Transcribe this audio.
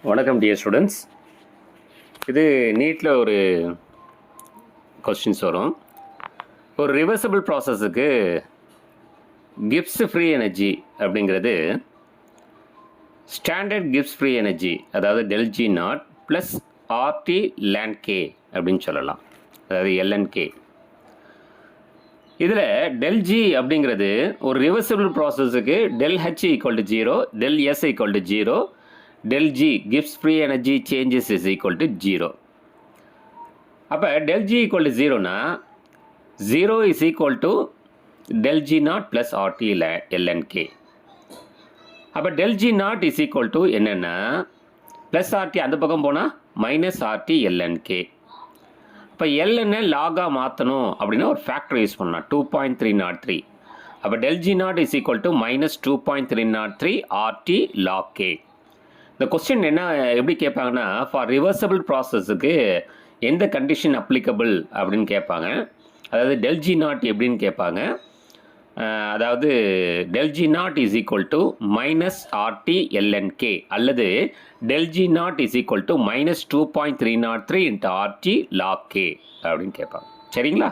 வணக்கம் dear students. இது நீட்டில் ஒரு கொஸ்டின்ஸ் வரும். ஒரு ரிவர்சபிள் ப்ராசஸுக்கு கிப்ஸ் ஃப்ரீ எனர்ஜி அப்படிங்கிறது ஸ்டாண்டர்ட் கிப்ஸ் ஃப்ரீ எனர்ஜி, அதாவது del G naught plus RT ln K அப்படின்னு சொல்லலாம், அதாவது LNK. இதில் del G அப்படிங்கிறது ஒரு ரிவர்சபிள் ப்ராசஸுக்கு del H equal to 0, del S equal to 0, del G gives free energy changes is equal to 0. அப்போ del G equal to 0 னா 0 is equal to del G naught plus RT ln K. அப்போ del G naught is equal to என்னென்னா plus RT அந்த பக்கம் போனால் minus RT ln K. இப்போ ln லாகாக மாற்றணும் அப்படின்னா ஒரு ஃபேக்டர் யூஸ் பண்ணலாம், 2.303. அப்போ del G naught is equal to minus 2.303 RT log K. இந்த கொஸ்டின் என்ன எப்படி கேட்பாங்கன்னா, ஃபார் ரிவர்சபிள் ப்ராசஸுக்கு எந்த கண்டிஷன் அப்ளிகபிள் அப்படின்னு கேட்பாங்க. அதாவது del G naught எப்படின்னு கேட்பாங்க. அதாவது del G naught is equal to minus RT ln K அல்லது del G naught is equal to minus 2.303 into RT log K அப்படின்னு கேட்பாங்க. சரிங்களா?